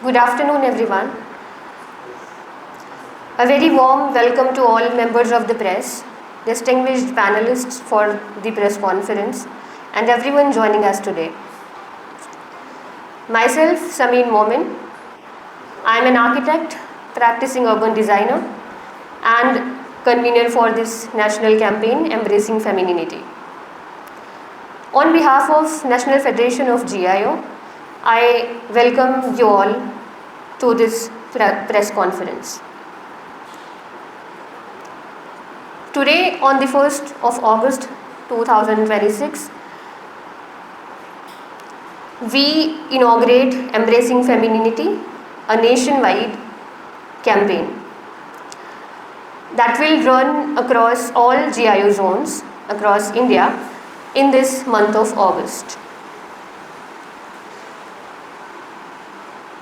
Good afternoon, everyone. A very warm welcome to all members of the press, distinguished panelists for the press conference, and everyone joining us today. Myself, Sameen Momin. I am an architect, practicing urban designer, and convener for this national campaign, Embracing Femininity. On behalf of National Federation of GIO, I welcome you all to this press conference. Today, on the 1st of August 2026, we inaugurate Embracing Femininity, a nationwide campaign that will run across all GIO zones across India in this month of August.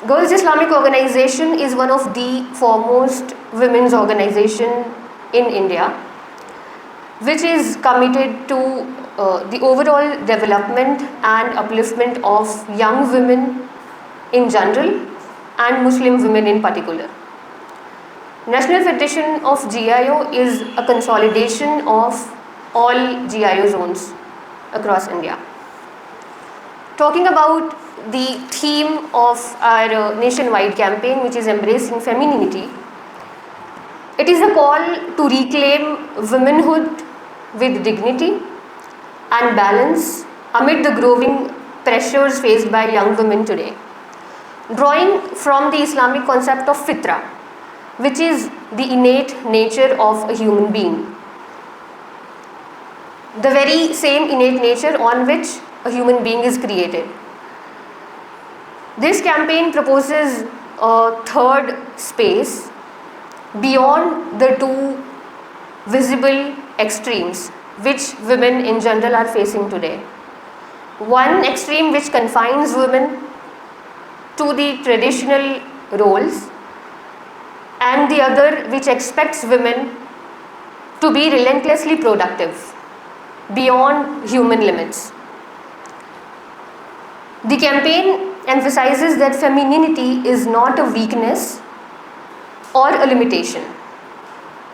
Girls Islamic Organization is one of the foremost women's organization in India, which is committed to the overall development and upliftment of young women in general and Muslim women in particular. National Federation of GIO is a consolidation of all GIO zones across India. Talking about the theme of our nationwide campaign, which is Embracing Femininity, it is a call to reclaim womanhood with dignity and balance amid the growing pressures faced by young women today. Drawing from the Islamic concept of fitra, which is the innate nature of a human being. The very same innate nature on which a human being is created. This campaign proposes a third space beyond the two visible extremes which women in general are facing today. One extreme which confines women to the traditional roles, and the other which expects women to be relentlessly productive beyond human limits. The campaign emphasizes that femininity is not a weakness or a limitation,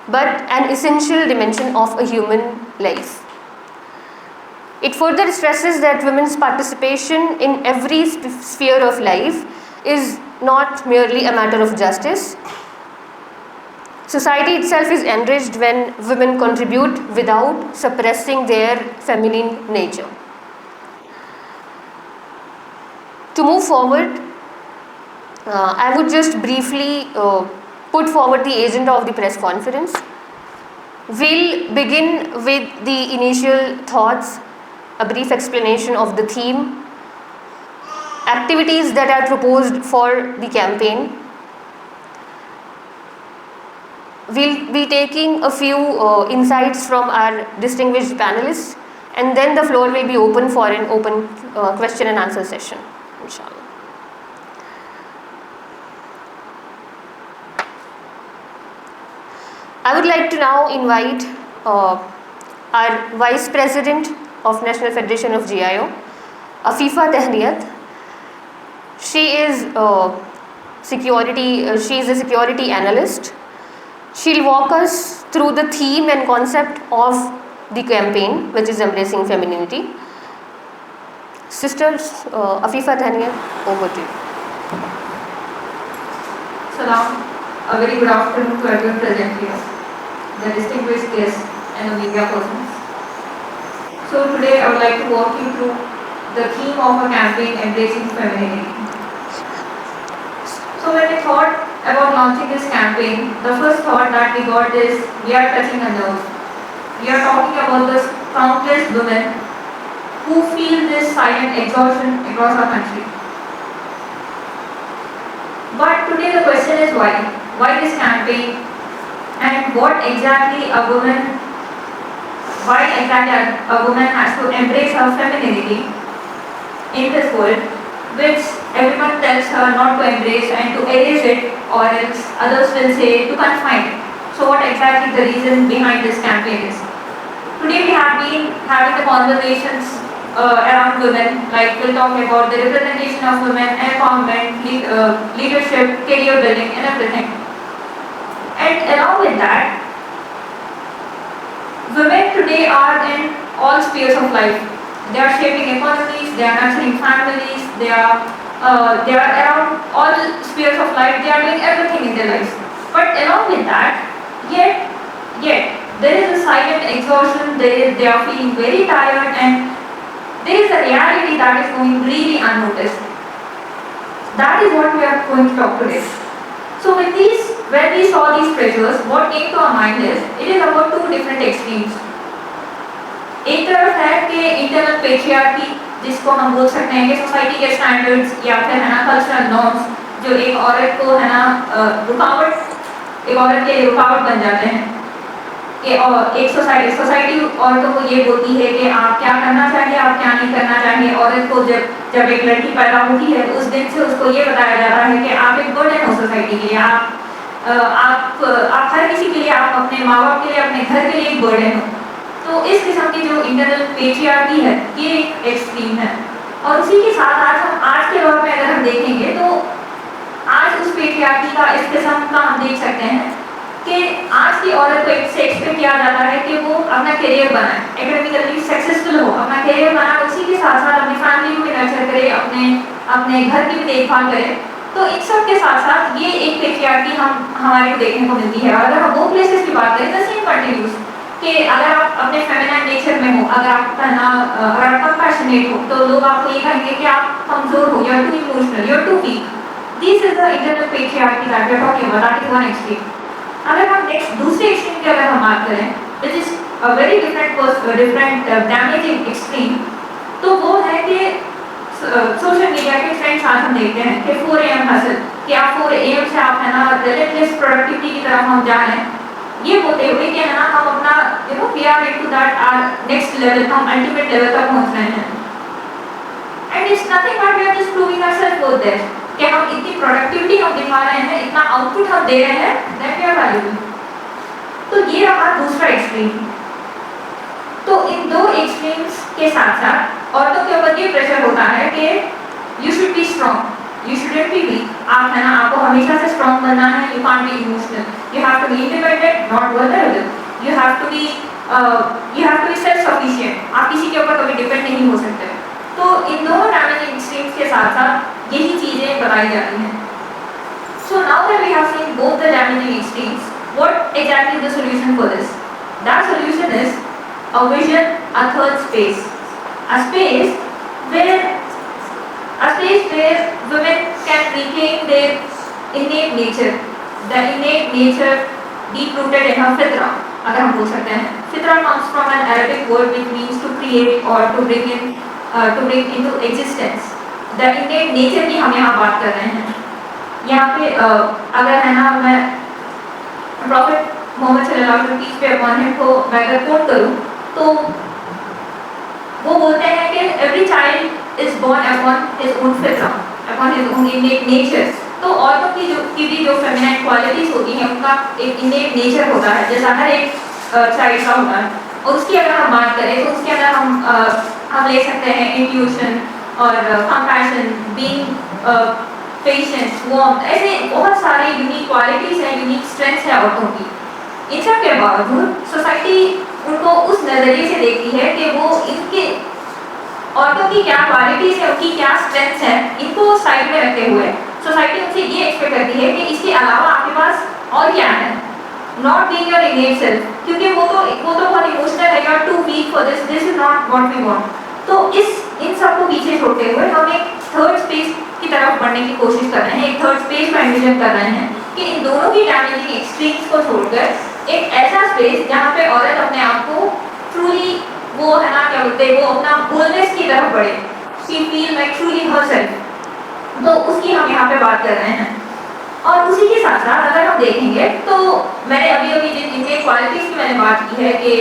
but an essential dimension of a human life. It further stresses that women's participation in every sphere of life is not merely a matter of justice. Society itself is enriched when women contribute without suppressing their feminine nature. To move forward, I would just briefly put forward the agenda of the press conference. We'll begin with the initial thoughts, a brief explanation of the theme, activities that are proposed for the campaign. We'll be taking a few insights from our distinguished panelists, and then the floor will be open for an open question and answer session, inshallah. I would like to now invite our Vice President of National Federation of GIO, Afifa Tehniyat. She is a security analyst. She'll walk us through the theme and concept of the campaign, which is Embracing Femininity. Sisters, Afifa Tehniyat, over to you. Salam. A very good afternoon to everyone present here, the distinguished guests and the media persons. So today I would like to walk you through the theme of our campaign, Embracing Femininity. So when we thought about launching this campaign, the first thought that we got is we are touching a nerve. We are talking about the countless women who feel this silent exhaustion across our country. But today the question is why? Why this campaign? And why exactly a woman has to embrace her femininity in this world, which everyone tells her not to embrace and to erase it, or else others will say to confine it. So what exactly the reason behind this campaign is? Today we have been having the conversations around women, like we'll talk about the representation of women, empowerment, leadership, career building, and everything. And along with that, women today are in all spheres of life. They are shaping economies, they are nurturing families, they are around all spheres of life, they are doing everything in their lives. But along with that, yet there is a silent exhaustion, they are feeling very tired, and there is a reality that is going really unnoticed. That is what we are going to talk today. So when we saw these pressures, what came to our mind is, it is about two different extremes. एक तरफ है कि internal patriarchy, जिसको हम बोल सकते हैं कि सोसाइटी के स्टैंडर्ड्स या फिर है ना कल्चरल नॉर्म्स, जो एक औरत को है ना एक औरत के रुकावट बन जाते हैं कि और एक सोसाइटी औरतों को ये बोलती है कि आप क्या करना चाहिए, आप क्या नहीं करना चाहिए। औरत को जब एक लड़की पैदा होती है उस दिन से उसको ये बताया जा रहा है कि आप एक बर्डन हो सोसाइटी के लिए, आप हर किसी के लिए, आप अपने माँ बाप के लिए, अपने घर के लिए एक बर्डन हो। तो इस किस्म की जो इंटरनल पेट्रियार्की है, ये एक एक्सट्रीम है। और उसी के साथ आज के दौर में अगर हम देखेंगे तो आज उस पेट्रियार्की का इस किस्म का हम देख सकते हैं कि आज की औरत को से एक्सपेक्ट किया जाता है कि वो अपना करियर बनाए, एकेडमिकली सक्सेसफुल हो, अपना करियर बनाए, उसी के साथ साथ अपनी फैमिली को भी नर्चर करे, अपने घर की भी देखभाल करे। तो इन सब के साथ साथ ये एक पेट्रियार्की हमारे को देखने को मिलती है। और अगर हम वो प्लेसेस की बात करें, द सेम कंटिन्यूज कि अगर आप अपने फेमिनाइन नेचर में हो, अगर आप कंपैशनेट हो, तो लोग आपको ये कहेंगे कि आप कमजोर हो, you are too emotional, you are too weak. This is the internal patriarchy that we are talking about, that is one extreme. अगर हम नेक्स्ट दूसरे एक्सट्रीम की अगर हम बात करें, which is a very different damaging extreme, तो वो है कि सोशल मीडिया के ट्रेंड्स आज हम देखते हैं कि 4 AM हसल, कि आप 4 AM से आप है ना रिलेटलेस प्रोडक्टिविटी की तरफ हम जा रहे हैं, ये होते हुए कि है ना हम अपना we are into that our next level, हम अल्टीमेट लेवल तक पहुंच रहे हैं। And it's nothing but we are just proving ourselves for that कि हम इतनी प्रोडक्टिविटी हम दिखा रहे हैं, इतना आउटपुट हम दे रहे हैं, दैट वी आर वैल्यूएबल। तो ये रहा दूसरा एक्सट्रीम। तो इन दो एक्सट्रीम्स के साथ साथ औरतों के ऊपर ये प्रेशर होता है कि you should be strong, you shouldn't be weak, आप है ना, आपको हमेशा से स्ट्रॉन्ग बनना है, you can't be emotional, you have to be independent, not vulnerable, you have to be self sufficient, आप किसी के ऊपर कभी डिपेंड नहीं हो सकते। तो इन दोनों डैमेजिंग एक्सट्रीम्स के साथ साथ यही चीजें बताई जाती हैं। So now that we have seen both the damaging extremes, what exactly is the solution for this? That solution is a vision, a third space, a space where women can retain their innate nature, the innate nature deep rooted in her fitra, अगर हम बोल सकते हैं। Fitra comes from an Arabic word which means to create or to bring into existence. The innate nature की हम यहाँ बात कर रहे हैं। यहाँ पे अगर है ना, मैं प्रॉफिट मोहम्मद सल्लल्लाहु अलैहि वसल्लम पे अपॉन हिम को मैं अगर कोट करूँ तो वो बोलते हैं कि every child is born upon his own fitra, upon his own innate nature। तो औरतों की भी जो फेमिनाइन क्वालिटीज होती हैं, उनका एक innate nature होता है, जैसा हर एक चाइल्ड का होता है। और उसकी अगर हम बात करें तो उसके अंदर हम ले सकते हैं इंट्यूशन और कंपैशन, बीइंग पेशेंस, वार्मथ, ऐसे बहुत सारे यूनिक क्वालिटीज हैं, यूनिक स्ट्रेंथ्स हैं औरतों की। इन सब के बावजूद सोसाइटी उनको उस नज़रिए से देखती है कि वो इनके औरतों की क्या क्वालिटीज है, उनकी क्या स्ट्रेंथ्स हैं, इनको साइड में रखते हुए सोसाइटी उनसे ये एक्सपेक्ट करती है कि इसके अलावा आपके पास और क्या है, not being your innate self, क्योंकि वो तो बहुत इमोशनल है, you are too weak for this is not what we want. तो इन सबको पीछे छोड़ते हुए हम एक थर्ड स्पेस की तरफ बढ़ने की कोशिश कर रहे हैं, एक थर्ड स्पेस का इमेजिन कर रहे हैं कि इन दोनों की डैमेजिंग एक्सट्रीम्स को छोड़कर एक ऐसा स्पेस जहाँ पे औरत अपने आप को ट्रूली, वो है ना क्या बोलते हैं, वो अपना होलनेस की तरफ बढ़े, she feel like truly herself. तो उसकी हम यहाँ पे बात कर रहे हैं। और उसी के साथ साथ अगर हम देखेंगे तो मैंने अभी जिन इनके क्वालिटीज की मैंने बात की है कि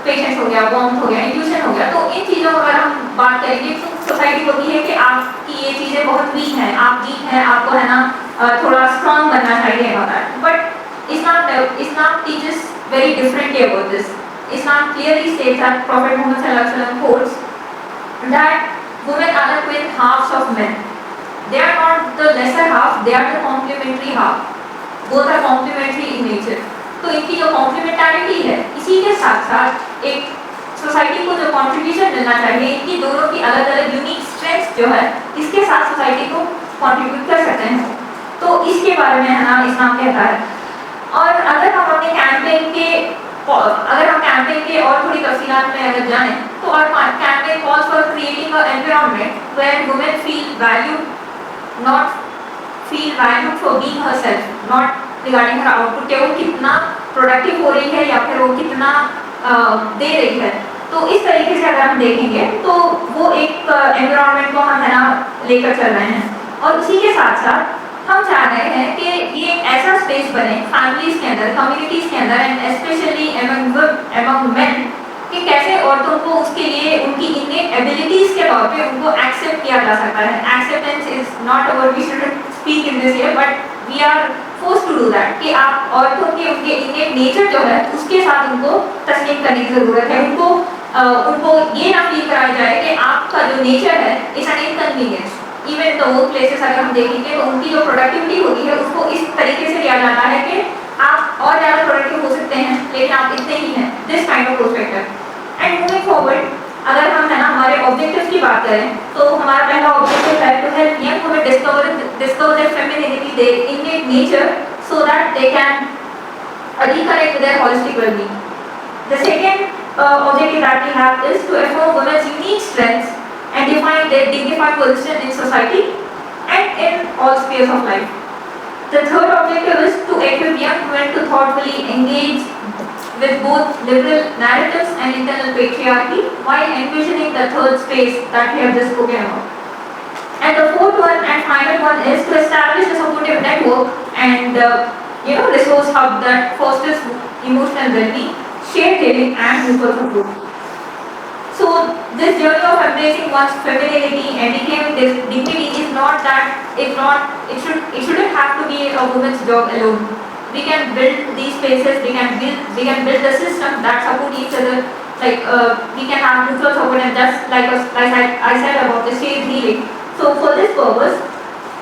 पेशेंस हो गया, वार्मथ हो गया, इंट्यूशन हो गया, तो इन चीज़ों को अगर हम बात करेंगे तो सोसाइटी होती है कि आपकी ये चीज़ें बहुत वीक हैं, आप वीक हैं, आपको है ना थोड़ा स्ट्रॉन्ग बनना चाहिए होता है। But Islam teaches very differently about this. Islam clearly states that Prophet Muhammad sallallahu alaihi wasallam quotes that women are the twin halves of men. They are not the lesser half, they are the complementary half. Both are complementary in nature. तो इनकी जो complementarity है, इसी के साथ साथ एक society को जो कंट्रीब्यूशन मिलना चाहिए, इनकी दोनों की अलग अलग यूनिक स्ट्रेंथ्स जो है, इसके साथ सोसाइटी को कंट्रीब्यूट कर सकते हैं. तो इसके बारे में है ना इस्लाम कहता है. और अगर हम अपने कैंपेन के और थोड़ी तफसीलात में अगर जाएं, तो our campaign calls for creating an environment where women feel valued for being herself, not regarding her output, कि वो कितना प्रोडक्टिव हो रही है या फिर वो कितना दे रही है. तो इस तरीके से अगर हम देखेंगे तो वो एक एनवायरनमेंट को हम है ना लेकर चल रहे हैं. और उसी के साथ साथ हम चाह रहे हैं कि ये एक ऐसा स्पेस बने फैमिलीज के अंदर, कम्युनिटीज के अंदर, एंड स्पेशली एमंग मेन, कि कैसे औरतों को उसके लिए उनकी इननेट एबिलिटीज के तौर पे उनको एक्सेप्ट किया जा सकता है. Acceptance is not our, we shouldn't speak in this here, but we are force to do that, कि आप औरतों के उनके इननेट नेचर जो है उसके साथ उनको तस्लीम करने की ज़रूरत है. उनको ये ना फील कराया जाए कि आपका जो नेचर है it's an inconvenience. Even the work places अगर हम देखेंगे तो उनकी जो प्रोडक्टिविटी होती है उसको इस तरीके से लिया जाता है कि आप और ज़्यादा प्रोडक्टिव हो सकते हैं लेकिन आप इतने ही हैं. This kind of perspective. And moving forward, अगर हम है ना हमारे ऑब्जेक्टिव्स की बात करें तो हमारा पहला ऑब्जेक्टिव है to help young women discover their femininity, their innate nature, so that they can reconnect with their holistic well-being. The second objective that we have is to affirm women's unique strengths and define their dignified position in society and in all spheres of life. The third objective is to equip young women to thoughtfully engage with both liberal narratives and internal patriarchy while envisioning the third space that we have just spoken about. And the fourth one and final one is to establish a supportive network and resource hub that fosters emotional well-being, shared healing and mutual support. So this journey of embracing one's femininity and reclaiming this dignity is not that, it shouldn't have to be a woman's job alone. We can build these spaces, we can build the system that support each other, like we can have mutual support, and just like I said about the shared healing. So for this purpose,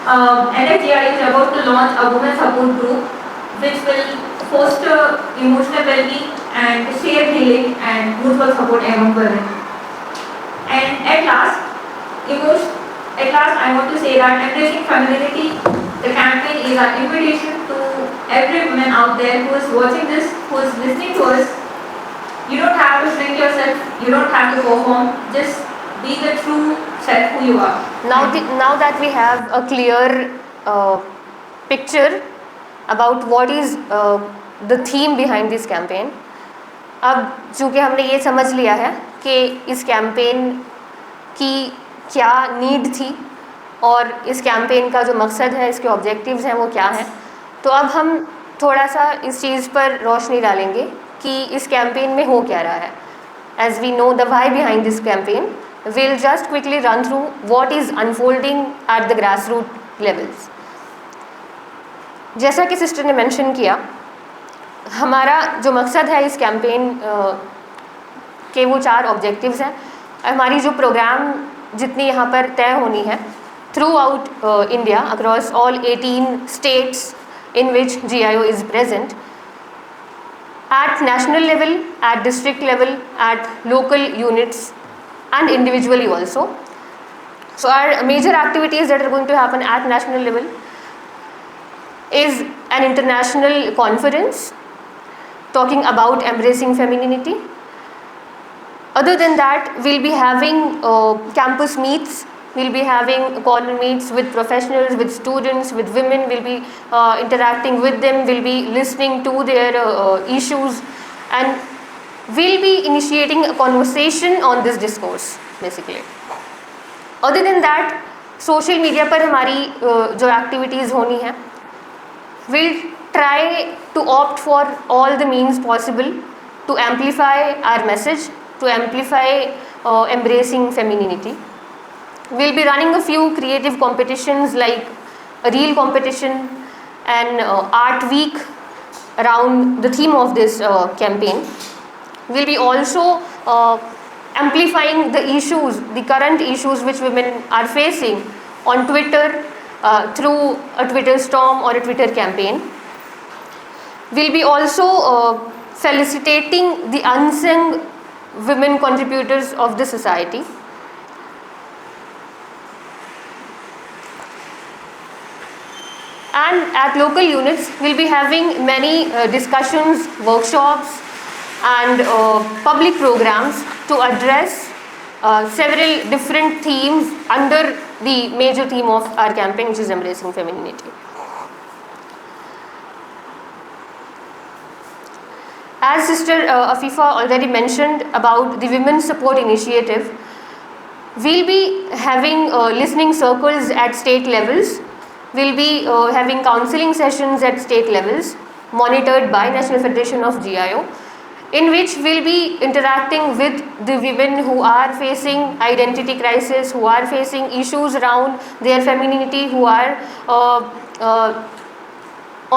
NFGIO is about to launch a women support group which will foster emotional well-being and shared healing and mutual support among women. And at last, I want to say that embracing femininity, the campaign is an invitation to every woman out there who is watching this, who is listening to us. You don't have to shrink yourself, you don't have to perform, just be the true self who you are. Now that we have a clear picture about what is the theme behind this campaign, अब चूँकि हमने ये समझ लिया है कि इस campaign की क्या नीड थी और इस कैंपेन का जो मकसद है, इसके ऑब्जेक्टिव्स हैं वो क्या हैं, तो अब हम थोड़ा सा इस चीज़ पर रोशनी डालेंगे कि इस कैंपेन में हो क्या रहा है. As we know the why behind this campaign, we'll just quickly run through what is unfolding at the grassroots levels. जैसा कि सिस्टर ने मेंशन किया, हमारा जो मकसद है इस कैंपेन के वो 4 ऑब्जेक्टिव्स हैं. हमारी जो प्रोग्राम जितनी यहाँ पर तय होनी है through out India across all 18 states in which GIO is present, at national level, at district level, at local units and individually also. So our major activities that are going to happen at national level is an international conference talking about embracing femininity. Other than that, we'll be having campus meets, we'll be having corner meets with professionals, with students, with women. We'll be interacting with them, we'll be listening to their issues, and we'll be initiating a conversation on this discourse basically. Other than that, social media पर हमारी जो activities होनी है, we'll try to opt for all the means possible to amplify our message, to amplify embracing femininity. We'll be running a few creative competitions like a reel competition and art week around the theme of this campaign. We'll be also amplifying the issues, the current issues which women are facing on Twitter through a Twitter storm or a Twitter campaign. We'll be also felicitating the unsung women contributors of the society. And at local units, we'll be having many discussions, workshops and public programs to address several different themes under the major theme of our campaign, which is embracing femininity. As Sister Afifa already mentioned about the Women's Support Initiative, we'll be having listening circles at state levels. We'll be having counseling sessions at state levels monitored by National Federation of GIO, in which we'll be interacting with the women who are facing identity crisis, who are facing issues around their femininity, who are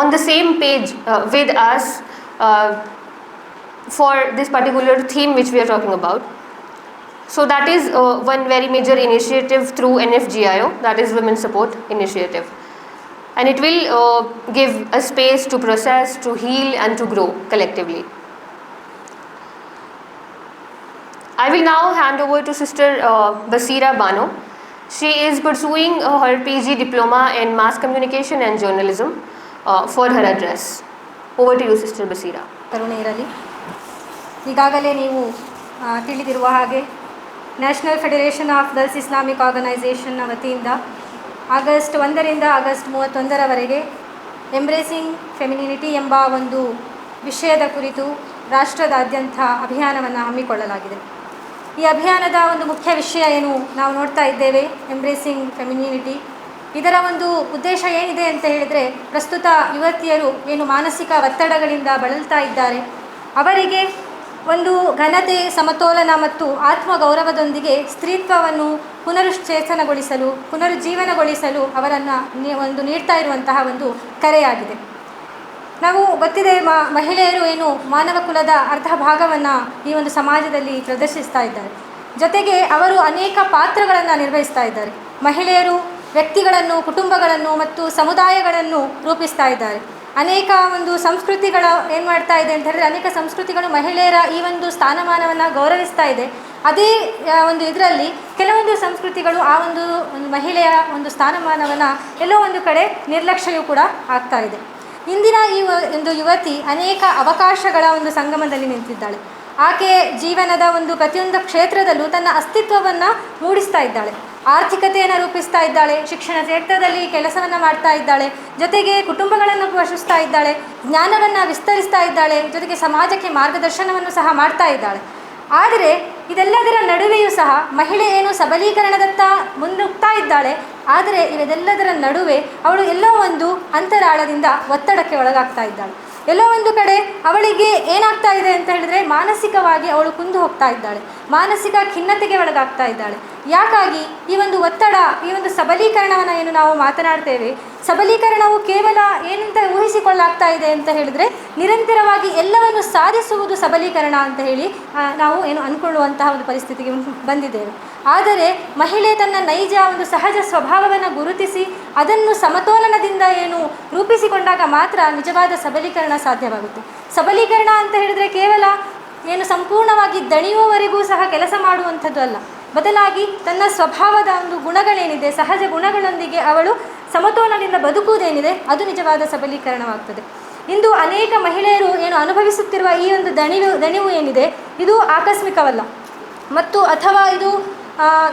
on the same page with us for this particular theme which we are talking about. So that is one very major initiative through NFGIO, that is Women's Support Initiative. And it will give a space to process, to heal and to grow collectively. I will now hand over to Sister Basira Bano. She is pursuing her PG diploma in Mass Communication and Journalism for her address. Over to you, Sister Basira. ಕರುಣೆ ಇರಲಿ. ಈಗಾಗಲೇ ನೀವು ತಿಳಿದಿರುವ ಹಾಗೆ national federation of girls Islamic ಆರ್ಗನೈಸೇಷನ್ನ ವತಿಯಿಂದ August 1ರಿಂದ August 31ರವರೆಗೆ ಎಂಬ್ರೇಸಿಂಗ್ ಫೆಮಿನಿಟಿ ಎಂಬ ಒಂದು ವಿಷಯದ ಕುರಿತು ರಾಷ್ಟ್ರದಾದ್ಯಂತ ಅಭಿಯಾನವನ್ನು ಹಮ್ಮಿಕೊಳ್ಳಲಾಗಿದೆ. ಈ ಅಭಿಯಾನದ ಒಂದು ಮುಖ್ಯ ವಿಷಯ ಏನು ನಾವು ನೋಡ್ತಾ ಇದ್ದೇವೆ, ಎಂಬ್ರೇಸಿಂಗ್ ಫೆಮಿನಿಟಿ. ಇದರ ಒಂದು ಉದ್ದೇಶ ಏನಿದೆ ಅಂತ ಹೇಳಿದರೆ, ಪ್ರಸ್ತುತ ಯುವತಿಯರು ಏನು ಮಾನಸಿಕ ಒತ್ತಡಗಳಿಂದ ಬಳಲ್ತಾ ಇದ್ದಾರೆ, ಅವರಿಗೆ ಒಂದು ಘನತೆ, ಸಮತೋಲನ ಮತ್ತು ಆತ್ಮಗೌರವದೊಂದಿಗೆ ಸ್ತ್ರೀತ್ವವನ್ನು ಪುನರುಚ್ಚೇತನಗೊಳಿಸಲು, ಪುನರುಜ್ಜೀವನಗೊಳಿಸಲು ಅವರನ್ನು ಒಂದು ನೀಡ್ತಾ ಇರುವಂತಹ ಒಂದು ಕರೆಯಾಗಿದೆ. ನಾವು ಗೊತ್ತಿದೆ, ಮಹಿಳೆಯರು ಏನು ಮಾನವ ಕುಲದ ಅರ್ಧ ಭಾಗವನ್ನು ಈ ಒಂದು ಸಮಾಜದಲ್ಲಿ ಪ್ರದರ್ಶಿಸ್ತಾ ಇದ್ದಾರೆ. ಜೊತೆಗೆ ಅವರು ಅನೇಕ ಪಾತ್ರಗಳನ್ನು ನಿರ್ವಹಿಸ್ತಾ ಇದ್ದಾರೆ. ಮಹಿಳೆಯರು ವ್ಯಕ್ತಿಗಳನ್ನು, ಕುಟುಂಬಗಳನ್ನು ಮತ್ತು ಸಮುದಾಯಗಳನ್ನು ರೂಪಿಸ್ತಾ ಇದ್ದಾರೆ. ಅನೇಕ ಒಂದು ಸಂಸ್ಕೃತಿಗಳು ಏನು ಮಾಡ್ತಾ ಇದೆ ಅಂತ ಹೇಳಿದ್ರೆ, ಅನೇಕ ಸಂಸ್ಕೃತಿಗಳು ಮಹಿಳೆಯರ ಈ ಒಂದು ಸ್ಥಾನಮಾನವನ್ನು ಗೌರವಿಸ್ತಾ ಇದೆ. ಅದೇ ಒಂದು ಇದರಲ್ಲಿ ಕೆಲವೊಂದು ಸಂಸ್ಕೃತಿಗಳು ಆ ಒಂದು ಮಹಿಳೆಯ ಒಂದು ಸ್ಥಾನಮಾನವನ್ನು ಎಲ್ಲೋ ಒಂದು ಕಡೆ ನಿರ್ಲಕ್ಷ್ಯವೂ ಕೂಡ ಆಗ್ತಾ ಇದೆ. ಇಂದಿನ ಈ ಒಂದು ಯುವತಿ ಅನೇಕ ಅವಕಾಶಗಳ ಒಂದು ಸಂಗಮದಲ್ಲಿ ನಿಂತಿದ್ದಾಳೆ. ಆಕೆ ಜೀವನದ ಒಂದು ಪ್ರತಿಯೊಂದು ಕ್ಷೇತ್ರದಲ್ಲೂ ತನ್ನ ಅಸ್ತಿತ್ವವನ್ನು ಮೂಡಿಸ್ತಾ ಇದ್ದಾಳೆ. ಆರ್ಥಿಕತೆಯನ್ನು ರೂಪಿಸ್ತಾ ಇದ್ದಾಳೆ, ಶಿಕ್ಷಣ ಕ್ಷೇತ್ರದಲ್ಲಿ ಕೆಲಸವನ್ನು ಮಾಡ್ತಾ ಇದ್ದಾಳೆ, ಜೊತೆಗೆ ಕುಟುಂಬಗಳನ್ನು ಪೋಷಿಸ್ತಾ ಇದ್ದಾಳೆ, ಜ್ಞಾನವನ್ನು ವಿಸ್ತರಿಸ್ತಾ ಇದ್ದಾಳೆ, ಜೊತೆಗೆ ಸಮಾಜಕ್ಕೆ ಮಾರ್ಗದರ್ಶನವನ್ನು ಸಹ ಮಾಡ್ತಾ ಇದ್ದಾಳೆ. ಆದರೆ ಇದೆಲ್ಲದರ ನಡುವೆಯೂ ಸಹ ಮಹಿಳೆ ಏನು ಸಬಲೀಕರಣದತ್ತ ಮುನ್ನುಗ್ತಾ ಇದ್ದಾಳೆ. ಆದರೆ ಇವೆಲ್ಲದರ ನಡುವೆ ಅವಳು ಎಲ್ಲೋ ಒಂದು ಅಂತರಾಳದಿಂದ ಒತ್ತಡಕ್ಕೆ ಒಳಗಾಗ್ತಾ ಇದ್ದಾಳೆ. ಎಲ್ಲೋ ಒಂದು ಕಡೆ ಅವಳಿಗೆ ಏನಾಗ್ತಾ ಇದೆ ಅಂತ ಹೇಳಿದ್ರೆ, ಮಾನಸಿಕವಾಗಿ ಅವಳು ಕುಂದು ಹೋಗ್ತಾ ಇದ್ದಾಳೆ, ಮಾನಸಿಕ ಖಿನ್ನತೆಗೆ ಒಳಗಾಗ್ತಾ ಇದ್ದಾಳೆ. ಯಾಕಾಗಿ ಈ ಒಂದು ಒತ್ತಡ, ಈ ಒಂದು ಸಬಲೀಕರಣವನ್ನು ಏನು ನಾವು ಮಾತನಾಡ್ತೇವೆ, ಸಬಲೀಕರಣವು ಕೇವಲ ಏನಂತ ಊಹಿಸಿಕೊಳ್ಳಾಗ್ತಾ ಇದೆ ಅಂತ ಹೇಳಿದರೆ, ನಿರಂತರವಾಗಿ ಎಲ್ಲವನ್ನು ಸಾಧಿಸುವುದು ಸಬಲೀಕರಣ ಅಂತ ಹೇಳಿ ನಾವು ಏನು ಅಂದ್ಕೊಳ್ಳುವಂತಹ ಒಂದು ಪರಿಸ್ಥಿತಿಗೆ ಬಂದಿದ್ದೇವೆ. ಆದರೆ ಮಹಿಳೆ ತನ್ನ ನೈಜ ಒಂದು ಸಹಜ ಸ್ವಭಾವವನ್ನು ಗುರುತಿಸಿ ಅದನ್ನು ಸಮತೋಲನದಿಂದ ಏನು ರೂಪಿಸಿಕೊಂಡಾಗ ಮಾತ್ರ ನಿಜವಾದ ಸಬಲೀಕರಣ ಸಾಧ್ಯವಾಗುತ್ತೆ. ಸಬಲೀಕರಣ ಅಂತ ಹೇಳಿದರೆ ಕೇವಲ ಏನು ಸಂಪೂರ್ಣವಾಗಿ ದಣಿಯುವವರೆಗೂ ಸಹ ಕೆಲಸ ಮಾಡುವಂಥದ್ದು ಅಲ್ಲ, ಬದಲಾಗಿ ತನ್ನ ಸ್ವಭಾವದ ಒಂದು ಗುಣಗಳೇನಿದೆ, ಸಹಜ ಗುಣಗಳೊಂದಿಗೆ ಅವಳು ಸಮತೋಲನದಿಂದ ಬದುಕುವುದೇನಿದೆ, ಅದು ನಿಜವಾದ ಸಬಲೀಕರಣವಾಗ್ತದೆ. ಇಂದು ಅನೇಕ ಮಹಿಳೆಯರು ಏನು ಅನುಭವಿಸುತ್ತಿರುವ ಈ ಒಂದು ದಣಿವು ಏನಿದೆ, ಇದು ಆಕಸ್ಮಿಕವಲ್ಲ. ಮತ್ತು ಅಥವಾ ಇದು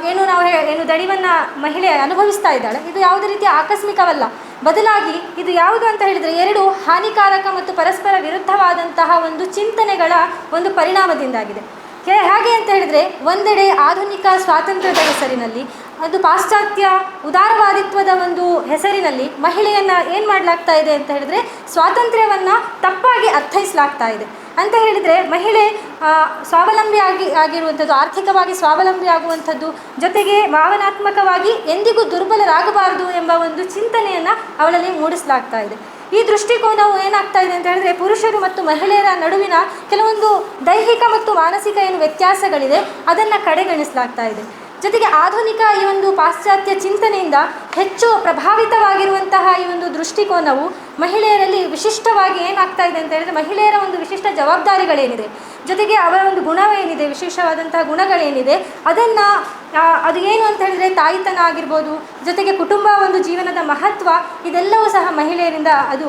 ಏನು ದಣಿವನ್ನು ಮಹಿಳೆ ಅನುಭವಿಸ್ತಾ ಇದ್ದಾಳೆ, ಇದು ಯಾವುದೇ ರೀತಿಯ ಆಕಸ್ಮಿಕವಲ್ಲ. ಬದಲಾಗಿ ಇದು ಯಾವುದು ಅಂತ ಹೇಳಿದರೆ, ಎರಡು ಹಾನಿಕಾರಕ ಮತ್ತು ಪರಸ್ಪರ ವಿರುದ್ಧವಾದಂತಹ ಒಂದು ಚಿಂತನೆಗಳ ಒಂದು ಪರಿಣಾಮದಿಂದಾಗಿದೆ. ಹಾಗೆ ಅಂತ ಹೇಳಿದರೆ, ಒಂದೆಡೆ ಆಧುನಿಕ ಸ್ವಾತಂತ್ರ್ಯದ ಹೆಸರಿನಲ್ಲಿ, ಅದು ಪಾಶ್ಚಾತ್ಯ ಉದಾರವಾದಿತ್ವದ ಒಂದು ಹೆಸರಿನಲ್ಲಿ ಮಹಿಳೆಯನ್ನು ಏನು ಮಾಡಲಾಗ್ತಾ ಇದೆ ಅಂತ ಹೇಳಿದರೆ, ಸ್ವಾತಂತ್ರ್ಯವನ್ನು ತಪ್ಪಾಗಿ ಅರ್ಥೈಸಲಾಗ್ತಾ ಇದೆ. ಅಂತ ಹೇಳಿದರೆ ಮಹಿಳೆ ಸ್ವಾವಲಂಬಿ ಆಗಿರುವಂಥದ್ದು, ಆರ್ಥಿಕವಾಗಿ ಸ್ವಾವಲಂಬಿ ಆಗುವಂಥದ್ದು, ಜೊತೆಗೆ ಭಾವನಾತ್ಮಕವಾಗಿ ಎಂದಿಗೂ ದುರ್ಬಲರಾಗಬಾರದು ಎಂಬ ಒಂದು ಚಿಂತನೆಯನ್ನು ಅವಳಲ್ಲಿ ಮೂಡಿಸಲಾಗ್ತಾ ಇದೆ. ಈ ದೃಷ್ಟಿಕೋನವು ಏನಾಗ್ತಾ ಇದೆ ಅಂತ ಹೇಳಿದ್ರೆ ಪುರುಷರು ಮತ್ತು ಮಹಿಳೆಯರ ನಡುವಿನ ಕೆಲವೊಂದು ದೈಹಿಕ ಮತ್ತು ಮಾನಸಿಕ ಏನು ವ್ಯತ್ಯಾಸಗಳಿದೆ ಅದನ್ನು ಕಡೆಗಣಿಸಲಾಗ್ತಾ ಇದೆ. ಜೊತೆಗೆ ಆಧುನಿಕ ಈ ಒಂದು ಪಾಶ್ಚಾತ್ಯ ಚಿಂತನೆಯಿಂದ ಹೆಚ್ಚು ಪ್ರಭಾವಿತವಾಗಿರುವಂತಹ ಈ ಒಂದು ದೃಷ್ಟಿಕೋನವು ಮಹಿಳೆಯರಲ್ಲಿ ವಿಶಿಷ್ಟವಾಗಿ ಏನಾಗ್ತಾ ಇದೆ ಅಂತ ಹೇಳಿದ್ರೆ ಮಹಿಳೆಯರ ಒಂದು ವಿಶಿಷ್ಟ ಜವಾಬ್ದಾರಿಗಳೇನಿದೆ, ಜೊತೆಗೆ ಅವರ ಒಂದು ಗುಣವೇನಿದೆ, ವಿಶೇಷವಾದಂತಹ ಗುಣಗಳೇನಿದೆ ಅದನ್ನು ಅದು ಏನು ಅಂತ ಹೇಳಿದರೆ ತಾಯಿತನ ಆಗಿರ್ಬೋದು, ಜೊತೆಗೆ ಕುಟುಂಬ ಒಂದು ಜೀವನದ ಮಹತ್ವ, ಇದೆಲ್ಲವೂ ಸಹ ಮಹಿಳೆಯರಿಂದ ಅದು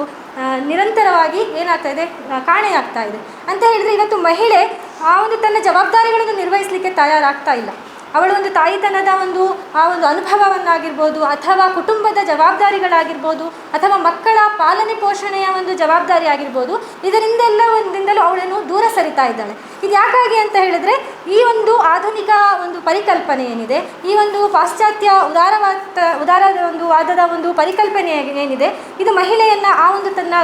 ನಿರಂತರವಾಗಿ ಏನಾಗ್ತಾ ಇದೆ, ಕಾಣೆಯಾಗ್ತಾ ಇದೆ. ಅಂತ ಹೇಳಿದರೆ ಇವತ್ತು ಮಹಿಳೆ ಆ ಒಂದು ತನ್ನ ಜವಾಬ್ದಾರಿಗಳನ್ನು ನಿರ್ವಹಿಸಲಿಕ್ಕೆ ತಯಾರಾಗ್ತಾ ಇಲ್ಲ. ಅವಳು ಒಂದು ತಾಯಿತನದ ಆ ಒಂದು ಅನುಭವವನ್ನಾಗಿರ್ಬೋದು, ಅಥವಾ ಕುಟುಂಬದ ಜವಾಬ್ದಾರಿಗಳಾಗಿರ್ಬೋದು, ಅಥವಾ ಮಕ್ಕಳ ಪಾಲನೆ ಪೋಷಣೆಯ ಒಂದು ಜವಾಬ್ದಾರಿ ಆಗಿರ್ಬೋದು, ಇದರಿಂದೆಲ್ಲದಿಂದಲೂ ಅವಳನ್ನು ದೂರ ಸರಿತಾ ಇದ್ದಾಳೆ. ಇದು ಯಾಕಾಗಿ ಅಂತ ಹೇಳಿದ್ರೆ ಈ ಒಂದು ಆಧುನಿಕ ಒಂದು ಪರಿಕಲ್ಪನೆ ಏನಿದೆ, ಈ ಒಂದು ಪಾಶ್ಚಾತ್ಯ ಉದಾರದ ಒಂದು ವಾದದ ಒಂದು ಪರಿಕಲ್ಪನೆ ಏನಿದೆ, ಇದು ಮಹಿಳೆಯನ್ನು ಆ ಒಂದು ತನ್ನ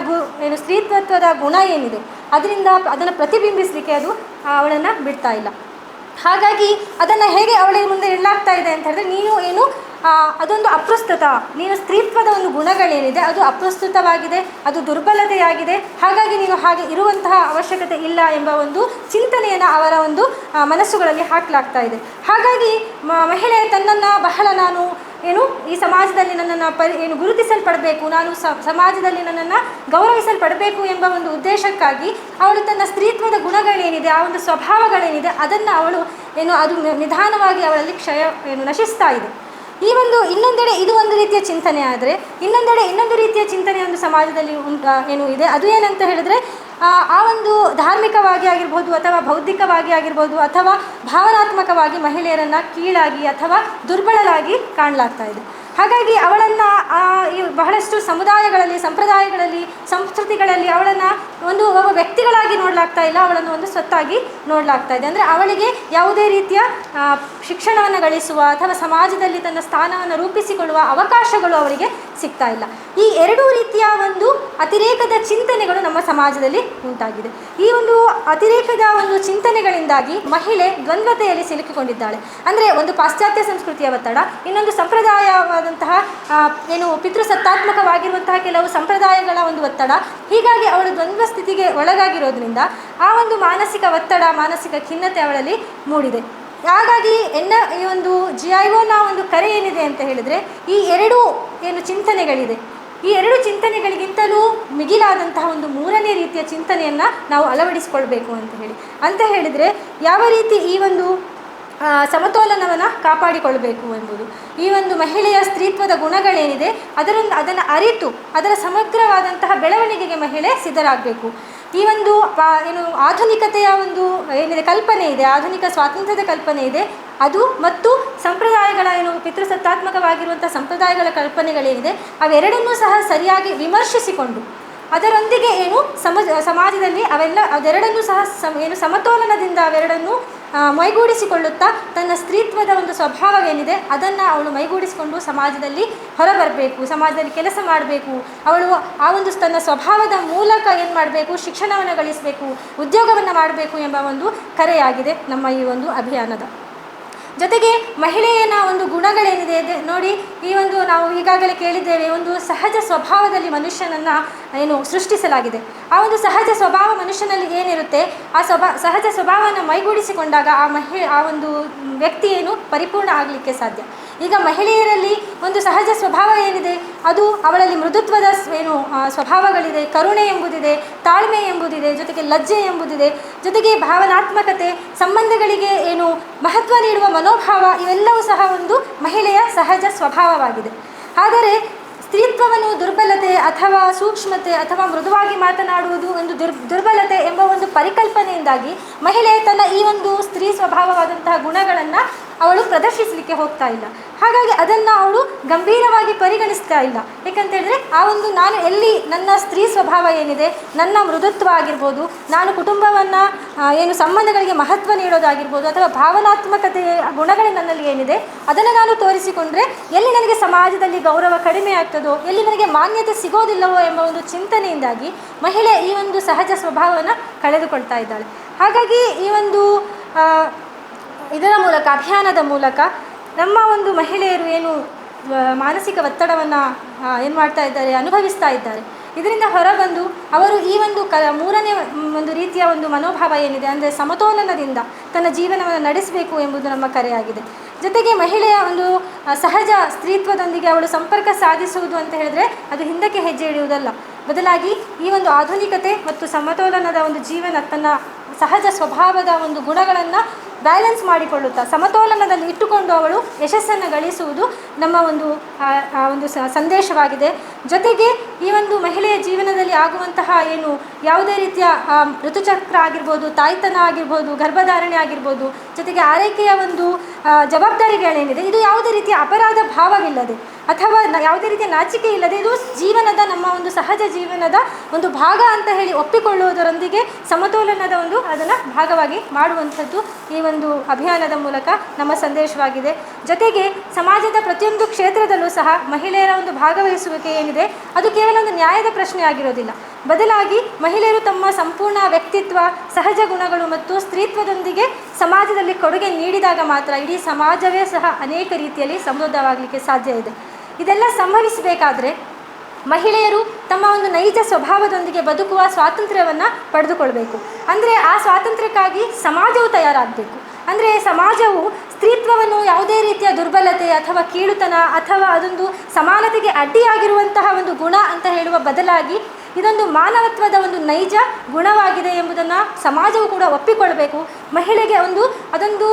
ಸ್ತ್ರೀತ್ವದ ಗುಣ ಏನಿದೆ ಅದರಿಂದ ಅದನ್ನು ಪ್ರತಿಬಿಂಬಿಸಲಿಕ್ಕೆ ಅದು ಅವಳನ್ನು ಬಿಡ್ತಾ ಇಲ್ಲ. ಹಾಗಾಗಿ ಅದನ್ನು ಹೇಗೆ ಅವಳಿಗೆ ಮುಂದೆ ಇಡಲಾಗ್ತಾ ಇದೆ ಅಂತ ಹೇಳಿದ್ರೆ ನೀನು ಅದೊಂದು ಅಪ್ರಸ್ತುತ, ನೀನು ಸ್ತ್ರೀತ್ವದ ಒಂದು ಗುಣಗಳೇನಿದೆ ಅದು ಅಪ್ರಸ್ತುತವಾಗಿದೆ, ಅದು ದುರ್ಬಲತೆಯಾಗಿದೆ, ಹಾಗಾಗಿ ನೀನು ಹಾಗೆ ಇರುವಂತಹ ಅವಶ್ಯಕತೆ ಇಲ್ಲ ಎಂಬ ಒಂದು ಚಿಂತನೆಯನ್ನು ಅವರ ಒಂದು ಮನಸ್ಸುಗಳಲ್ಲಿ ಹಾಕಲಾಗ್ತಾ ಇದೆ. ಹಾಗಾಗಿ ಮಹಿಳೆ ತನ್ನನ್ನು ಬಹಳ ಈ ಸಮಾಜದಲ್ಲಿ ನನ್ನನ್ನು ಗುರುತಿಸಲ್ಪಡಬೇಕು, ನಾನು ಸಮಾಜದಲ್ಲಿ ನನ್ನನ್ನು ಗೌರವಿಸಲ್ಪಡಬೇಕು ಎಂಬ ಒಂದು ಉದ್ದೇಶಕ್ಕಾಗಿ ಅವಳು ತನ್ನ ಸ್ತ್ರೀತ್ವದ ಗುಣಗಳೇನಿದೆ, ಆ ಒಂದು ಸ್ವಭಾವಗಳೇನಿದೆ ಅದನ್ನು ಅವಳು ಅದು ನಿಧಾನವಾಗಿ ಅವಳಲ್ಲಿ ನಶಿಸ್ತಾ ಇದೆ. ಈ ಒಂದು ಇನ್ನೊಂದೆಡೆ ಇದು ಒಂದು ರೀತಿಯ ಚಿಂತನೆ ಆದರೆ ಇನ್ನೊಂದೆಡೆ ಇನ್ನೊಂದು ರೀತಿಯ ಚಿಂತನೆ ಒಂದು ಸಮಾಜದಲ್ಲಿ ಇದೆ. ಅದು ಏನಂತ ಹೇಳಿದ್ರೆ ಆ ಒಂದು ಧಾರ್ಮಿಕವಾಗಿ ಆಗಿರ್ಬೋದು, ಅಥವಾ ಬೌದ್ಧಿಕವಾಗಿ ಆಗಿರ್ಬೋದು, ಅಥವಾ ಭಾವನಾತ್ಮಕವಾಗಿ ಮಹಿಳೆಯರನ್ನು ಕೀಳಾಗಿ ಅಥವಾ ದುರ್ಬಲರಾಗಿ ಕಾಣಲಾಗ್ತಾ ಇದೆ. ಹಾಗಾಗಿ ಅವಳನ್ನು ಬಹಳಷ್ಟು ಸಮುದಾಯಗಳಲ್ಲಿ, ಸಂಪ್ರದಾಯಗಳಲ್ಲಿ, ಸಂಸ್ಕೃತಿಗಳಲ್ಲಿ ಅವಳನ್ನು ಒಬ್ಬ ವ್ಯಕ್ತಿಗಳಾಗಿ ನೋಡಲಾಗ್ತಾ ಇಲ್ಲ, ಅವಳನ್ನು ಒಂದು ಸ್ವತ್ತಾಗಿ ನೋಡಲಾಗ್ತಾ ಇದೆ. ಅಂದರೆ ಅವಳಿಗೆ ಯಾವುದೇ ರೀತಿಯ ಶಿಕ್ಷಣವನ್ನು ಗಳಿಸುವ ಅಥವಾ ಸಮಾಜದಲ್ಲಿ ತನ್ನ ಸ್ಥಾನವನ್ನು ರೂಪಿಸಿಕೊಳ್ಳುವ ಅವಕಾಶಗಳು ಅವರಿಗೆ ಸಿಗ್ತಾ ಇಲ್ಲ. ಈ ಎರಡೂ ರೀತಿಯ ಒಂದು ಅತಿರೇಕದ ಚಿಂತನೆಗಳು ನಮ್ಮ ಸಮಾಜದಲ್ಲಿ ಉಂಟಾಗಿದೆ. ಈ ಒಂದು ಅತಿರೇಕದ ಒಂದು ಚಿಂತನೆಗಳಿಂದಾಗಿ ಮಹಿಳೆ ದ್ವಂದ್ವತೆಯಲ್ಲಿ ಸಿಲುಕಿಕೊಂಡಿದ್ದಾಳೆ. ಅಂದರೆ ಒಂದು ಪಾಶ್ಚಾತ್ಯ ಸಂಸ್ಕೃತಿಯ ಒತ್ತಡ, ಇನ್ನೊಂದು ಸಂಪ್ರದಾಯವಾದಂತಹ ಪಿತೃಸತ್ತಾತ್ಮಕವಾಗಿರುವಂತಹ ಕೆಲವು ಸಂಪ್ರದಾಯಗಳ ಒಂದು ಒತ್ತಡ, ಹೀಗಾಗಿ ಅವಳು ದ್ವಂದ್ವ ಸ್ಥಿತಿಗೆ ಒಳಗಾಗಿರೋದ್ರಿಂದ ಆ ಒಂದು ಮಾನಸಿಕ ಒತ್ತಡ, ಮಾನಸಿಕ ಖಿನ್ನತೆ ಅವಳಲ್ಲಿ ಮೂಡಿದೆ. ಹಾಗಾಗಿ ಈ ಒಂದು GIOನ ಒಂದು ಕರೆ ಏನಿದೆ ಅಂತ ಹೇಳಿದರೆ ಈ ಎರಡೂ ಚಿಂತನೆಗಳಿದೆ, ಈ ಎರಡು ಚಿಂತನೆಗಳಿಗಿಂತಲೂ ಮಿಗಿಲಾದಂತಹ ಒಂದು ಮೂರನೇ ರೀತಿಯ ಚಿಂತನೆಯನ್ನು ನಾವು ಅಳವಡಿಸಿಕೊಳ್ಬೇಕು ಅಂತ ಹೇಳಿದರೆ ಯಾವ ರೀತಿ ಈ ಒಂದು ಸಮತೋಲನವನ್ನು ಕಾಪಾಡಿಕೊಳ್ಳಬೇಕು ಎಂಬುದು, ಈ ಒಂದು ಮಹಿಳೆಯ ಸ್ತ್ರೀತ್ವದ ಗುಣಗಳೇನಿದೆ ಅದನ್ನು ಅರಿತು ಅದರ ಸಮಗ್ರವಾದಂತಹ ಬೆಳವಣಿಗೆಗೆ ಮಹಿಳೆ ಸಿದ್ಧರಾಗಬೇಕು. ಈ ಒಂದು ಆಧುನಿಕತೆಯ ಒಂದು ಕಲ್ಪನೆ ಇದೆ, ಆಧುನಿಕ ಸ್ವಾತಂತ್ರ್ಯದ ಕಲ್ಪನೆ ಇದೆ, ಅದು ಮತ್ತು ಸಂಪ್ರದಾಯಗಳ ಪಿತೃಸತ್ತಾತ್ಮಕವಾಗಿರುವಂಥ ಸಂಪ್ರದಾಯಗಳ ಕಲ್ಪನೆಗಳೇನಿದೆ ಅವೆರಡನ್ನೂ ಸಹ ಸರಿಯಾಗಿ ವಿಮರ್ಶಿಸಿಕೊಂಡು ಅದರೊಂದಿಗೆ ಸಮಾಜದಲ್ಲಿ ಅದೆರಡನ್ನೂ ಸಹ ಸಮತೋಲನದಿಂದ ಅವೆರಡನ್ನೂ ಮೈಗೂಡಿಸಿಕೊಳ್ಳುತ್ತಾ ತನ್ನ ಸ್ತ್ರೀತ್ವದ ಒಂದು ಸ್ವಭಾವವೇನಿದೆ ಅದನ್ನು ಅವಳು ಮೈಗೂಡಿಸಿಕೊಂಡು ಸಮಾಜದಲ್ಲಿ ಹೊರಬರಬೇಕು, ಸಮಾಜದಲ್ಲಿ ಕೆಲಸ ಮಾಡಬೇಕು. ಅವಳು ಆ ಒಂದು ತನ್ನ ಸ್ವಭಾವದ ಮೂಲಕ ಏನು ಮಾಡಬೇಕು, ಶಿಕ್ಷಣವನ್ನು ಗಳಿಸಬೇಕು, ಉದ್ಯೋಗವನ್ನು ಮಾಡಬೇಕು ಎಂಬ ಒಂದು ಕರೆಯಾಗಿದೆ ನಮ್ಮ ಈ ಒಂದು ಅಭಿಯಾನದ. ಜೊತೆಗೆ ಮಹಿಳೆಯನ ಒಂದು ಗುಣಗಳೇನಿದೆ ನೋಡಿ, ಈ ಒಂದು ನಾವು ಈಗಾಗಲೇ ಕೇಳಿದ್ದೇವೆ, ಒಂದು ಸಹಜ ಸ್ವಭಾವದಲ್ಲಿ ಮನುಷ್ಯನನ್ನು ಸೃಷ್ಟಿಸಲಾಗಿದೆ. ಆ ಒಂದು ಸಹಜ ಸ್ವಭಾವ ಮನುಷ್ಯನಲ್ಲಿ ಏನಿರುತ್ತೆ ಆ ಸಹಜ ಸ್ವಭಾವವನ್ನು ಮೈಗೂಡಿಸಿಕೊಂಡಾಗ ಆ ಒಂದು ವ್ಯಕ್ತಿ ಪರಿಪೂರ್ಣ ಆಗಲಿಕ್ಕೆ ಸಾಧ್ಯ. ಈಗ ಮಹಿಳೆಯರಲ್ಲಿ ಒಂದು ಸಹಜ ಸ್ವಭಾವ ಏನಿದೆ ಅದು ಅವಳಲ್ಲಿ ಮೃದುತ್ವದ ಸ್ವಭಾವಗಳಿದೆ, ಕರುಣೆ ಎಂಬುದಿದೆ, ತಾಳ್ಮೆ ಎಂಬುದಿದೆ, ಜೊತೆಗೆ ಲಜ್ಜೆ ಎಂಬುದಿದೆ, ಜೊತೆಗೆ ಭಾವನಾತ್ಮಕತೆ, ಸಂಬಂಧಗಳಿಗೆ ಮಹತ್ವ ನೀಡುವ ಮನೋಭಾವ, ಇವೆಲ್ಲವೂ ಸಹ ಒಂದು ಮಹಿಳೆಯ ಸಹಜ ಸ್ವಭಾವವಾಗಿದೆ. ಆದರೆ ಸ್ತ್ರೀತ್ವವನ್ನು ದುರ್ಬಲತೆ ಅಥವಾ ಸೂಕ್ಷ್ಮತೆ ಅಥವಾ ಮೃದುವಾಗಿ ಮಾತನಾಡುವುದು ಒಂದು ದುರ್ಬಲತೆ ಎಂಬ ಒಂದು ಪರಿಕಲ್ಪನೆಯಿಂದಾಗಿ ಮಹಿಳೆ ತನ್ನ ಈ ಒಂದು ಸ್ತ್ರೀ ಸ್ವಭಾವವಾದಂತಹ ಗುಣಗಳನ್ನು ಅವಳು ಪ್ರದರ್ಶಿಸಲಿಕ್ಕೆ ಹೋಗ್ತಾ ಇಲ್ಲ. ಹಾಗಾಗಿ ಅದನ್ನು ಅವಳು ಗಂಭೀರವಾಗಿ ಪರಿಗಣಿಸ್ತಾ ಇಲ್ಲ. ಏಕೆಂತೇಳಿದ್ರೆ ಆ ಒಂದು ನಾನು ಎಲ್ಲಿ ನನ್ನ ಸ್ತ್ರೀ ಸ್ವಭಾವ ಏನಿದೆ, ನನ್ನ ಮೃದುತ್ವ ಆಗಿರ್ಬೋದು, ನಾನು ಕುಟುಂಬವನ್ನು ಸಂಬಂಧಗಳಿಗೆ ಮಹತ್ವ ನೀಡೋದಾಗಿರ್ಬೋದು, ಅಥವಾ ಭಾವನಾತ್ಮಕತೆಯ ಗುಣಗಳು ನನ್ನಲ್ಲಿ ಏನಿದೆ ಅದನ್ನು ನಾನು ತೋರಿಸಿಕೊಂಡ್ರೆ ಎಲ್ಲಿ ನನಗೆ ಸಮಾಜದಲ್ಲಿ ಗೌರವ ಕಡಿಮೆ ಆಗ್ತದೋ, ಎಲ್ಲಿ ನನಗೆ ಮಾನ್ಯತೆ ಸಿಗೋದಿಲ್ಲವೋ ಎಂಬ ಒಂದು ಚಿಂತನೆಯಿಂದಾಗಿ ಮಹಿಳೆ ಈ ಒಂದು ಸಹಜ ಸ್ವಭಾವವನ್ನು ಕಳೆದುಕೊಳ್ತಾ ಇದ್ದಾಳೆ. ಹಾಗಾಗಿ ಈ ಒಂದು ಇದರ ಮೂಲಕ, ಅಭಿಯಾನದ ಮೂಲಕ ನಮ್ಮ ಒಂದು ಮಹಿಳೆಯರು ಮಾನಸಿಕ ಒತ್ತಡವನ್ನು ಮಾಡ್ತಾ ಇದ್ದಾರೆ, ಅನುಭವಿಸ್ತಾ ಇದ್ದಾರೆ. ಇದರಿಂದ ಹೊರಬಂದು ಅವರು ಈ ಒಂದು ಮೂರನೇ ಒಂದು ರೀತಿಯ ಒಂದು ಮನೋಭಾವ ಏನಿದೆ, ಅಂದರೆ ಸಮತೋಲನದಿಂದ ತನ್ನ ಜೀವನವನ್ನು ನಡೆಸಬೇಕು ಎಂಬುದು ನಮ್ಮ ಕರೆಯಾಗಿದೆ. ಜೊತೆಗೆ ಮಹಿಳೆಯ ಒಂದು ಸಹಜ ಸ್ತ್ರೀತ್ವದೊಂದಿಗೆ ಅವಳು ಸಂಪರ್ಕ ಸಾಧಿಸುವುದು ಅಂತ ಹೇಳಿದ್ರೆ ಅದು ಹಿಂದಕ್ಕೆ ಹೆಜ್ಜೆ ಇಡುವುದಲ್ಲ, ಬದಲಾಗಿ ಈ ಒಂದು ಆಧುನಿಕತೆ ಮತ್ತು ಸಮತೋಲನದ ಒಂದು ಜೀವನ ತನ್ನ ಸಹಜ ಸ್ವಭಾವದ ಒಂದು ಗುಣಗಳನ್ನು ಬ್ಯಾಲೆನ್ಸ್ ಮಾಡಿಕೊಳ್ಳುತ್ತಾ ಸಮತೋಲನದಲ್ಲಿ ಇಟ್ಟುಕೊಂಡು ಅವಳು ಯಶಸ್ಸನ್ನು ಗಳಿಸುವುದು ನಮ್ಮ ಒಂದು ಸಂದೇಶವಾಗಿದೆ. ಜೊತೆಗೆ ಈ ಒಂದು ಮಹಿಳೆಯ ಜೀವನದಲ್ಲಿ ಆಗುವಂತಹ ಏನು ಯಾವುದೇ ರೀತಿಯ ಋತುಚಕ್ರ ಆಗಿರ್ಬೋದು, ತಾಯ್ತನ ಆಗಿರ್ಬೋದು, ಗರ್ಭಧಾರಣೆ ಆಗಿರ್ಬೋದು, ಜೊತೆಗೆ ಆರೈಕೆಯ ಒಂದು ಜವಾಬ್ದಾರಿಗಳೇನಿದೆ ಇದು ಯಾವುದೇ ರೀತಿಯ ಅಪರಾಧ ಭಾವವಿಲ್ಲದೆ ಅಥವಾ ಯಾವುದೇ ರೀತಿಯ ನಾಚಿಕೆ ಇಲ್ಲದೆ ಇದು ಜೀವನದ ನಮ್ಮ ಒಂದು ಸಹಜ ಜೀವನದ ಒಂದು ಭಾಗ ಅಂತ ಹೇಳಿ ಒಪ್ಪಿಕೊಳ್ಳುವುದರೊಂದಿಗೆ ಸಮತೋಲನದ ಒಂದು ಅದನ್ನು ಭಾಗವಾಗಿ ಮಾಡುವಂಥದ್ದು ಈ ಒಂದು ಅಭಿಯಾನದ ಮೂಲಕ ನಮ್ಮ ಸಂದೇಶವಾಗಿದೆ. ಜೊತೆಗೆ ಸಮಾಜದ ಪ್ರತಿಯೊಂದು ಕ್ಷೇತ್ರದಲ್ಲೂ ಸಹ ಮಹಿಳೆಯರ ಒಂದು ಭಾಗವಹಿಸುವಿಕೆ ಏನಿದೆ ಅದು ಕೇವಲ ಒಂದು ನ್ಯಾಯದ ಪ್ರಶ್ನೆ ಆಗಿರೋದಿಲ್ಲ, ಬದಲಾಗಿ ಮಹಿಳೆಯರು ತಮ್ಮ ಸಂಪೂರ್ಣ ವ್ಯಕ್ತಿತ್ವ, ಸಹಜ ಗುಣಗಳು ಮತ್ತು ಸ್ತ್ರೀತ್ವದೊಂದಿಗೆ ಸಮಾಜದಲ್ಲಿ ಕೊಡುಗೆ ನೀಡಿದಾಗ ಮಾತ್ರ ಇಡೀ ಸಮಾಜವೇ ಸಹ ಅನೇಕ ರೀತಿಯಲ್ಲಿ ಸಮೃದ್ಧವಾಗಲಿಕ್ಕೆ ಸಾಧ್ಯ ಇದೆ. ಇದೆಲ್ಲ ಸಂಭವಿಸಬೇಕಾದ್ರೆ ಮಹಿಳೆಯರು ತಮ್ಮ ಒಂದು ನೈಜ ಸ್ವಭಾವದೊಂದಿಗೆ ಬದುಕುವ ಸ್ವಾತಂತ್ರ್ಯವನ್ನು ಪಡೆದುಕೊಳ್ಬೇಕು. ಅಂದರೆ ಆ ಸ್ವಾತಂತ್ರ್ಯಕ್ಕಾಗಿ ಸಮಾಜವು ತಯಾರಾಗಬೇಕು. ಅಂದರೆ ಸಮಾಜವು ಸ್ತ್ರೀತ್ವವನ್ನು ಯಾವುದೇ ರೀತಿಯ ದುರ್ಬಲತೆ ಅಥವಾ ಕೀಳುತನ ಅಥವಾ ಅದೊಂದು ಸಮಾನತೆಗೆ ಅಡ್ಡಿಯಾಗಿರುವಂತಹ ಒಂದು ಗುಣ ಅಂತ ಹೇಳುವ ಬದಲಾಗಿ ಇದೊಂದು ಮಾನವತ್ವದ ಒಂದು ನೈಜ ಗುಣವಾಗಿದೆ ಎಂಬುದನ್ನು ಸಮಾಜವು ಕೂಡ ಒಪ್ಪಿಕೊಳ್ಬೇಕು. ಮಹಿಳೆಗೆ ಅದೊಂದು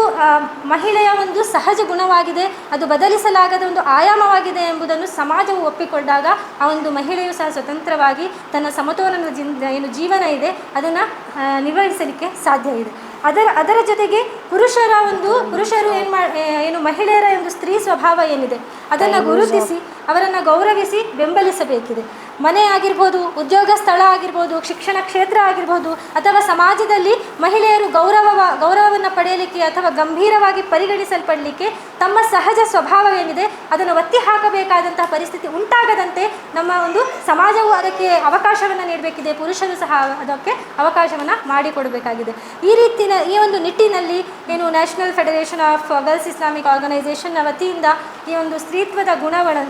ಮಹಿಳೆಯ ಒಂದು ಸಹಜ ಗುಣವಾಗಿದೆ, ಅದು ಬದಲಿಸಲಾಗದ ಒಂದು ಆಯಾಮವಾಗಿದೆ ಎಂಬುದನ್ನು ಸಮಾಜವು ಒಪ್ಪಿಕೊಂಡಾಗ ಆ ಒಂದು ಮಹಿಳೆಯು ಸಹ ಸ್ವತಂತ್ರವಾಗಿ ತನ್ನ ಸಮತೋಲನದ ಏನು ಜೀವನ ಇದೆ ಅದನ್ನು ನಿರ್ವಹಿಸಲಿಕ್ಕೆ ಸಾಧ್ಯ ಇದೆ. ಅದರ ಜೊತೆಗೆ ಪುರುಷರು ಏನು ಮಹಿಳೆಯರ ಒಂದು ಸ್ತ್ರೀ ಸ್ವಭಾವ ಏನಿದೆ ಅದನ್ನು ಗುರುತಿಸಿ ಅವರನ್ನು ಗೌರವಿಸಿ ಬೆಂಬಲಿಸಬೇಕಿದೆ. ಮನೆ ಆಗಿರ್ಬೋದು, ಉದ್ಯೋಗ ಸ್ಥಳ ಆಗಿರ್ಬೋದು, ಶಿಕ್ಷಣ ಕ್ಷೇತ್ರ ಆಗಿರ್ಬೋದು ಅಥವಾ ಸಮಾಜದಲ್ಲಿ ಮಹಿಳೆಯರು ಗೌರವವನ್ನು ಪಡೆಯಲಿಕ್ಕೆ ಅಥವಾ ಗಂಭೀರವಾಗಿ ಪರಿಗಣಿಸಲ್ಪಡಲಿಕ್ಕೆ ತಮ್ಮ ಸಹಜ ಸ್ವಭಾವವೇನಿದೆ ಅದನ್ನು ಒತ್ತಿ ಹಾಕಬೇಕಾದಂತಹ ಪರಿಸ್ಥಿತಿ ಉಂಟಾಗದಂತೆ ನಮ್ಮ ಒಂದು ಸಮಾಜವು ಅದಕ್ಕೆ ಅವಕಾಶವನ್ನು ನೀಡಬೇಕಿದೆ, ಪುರುಷರು ಸಹ ಅದಕ್ಕೆ ಅವಕಾಶವನ್ನು ಮಾಡಿಕೊಡಬೇಕಾಗಿದೆ. ಈ ಒಂದು ನಿಟ್ಟಿನಲ್ಲಿ ಏನು national federation of girls Islamic ಆರ್ಗನೈಸೇಷನ್ನ ವತಿಯಿಂದ ಈ ಒಂದು ಸ್ತ್ರೀತ್ವದ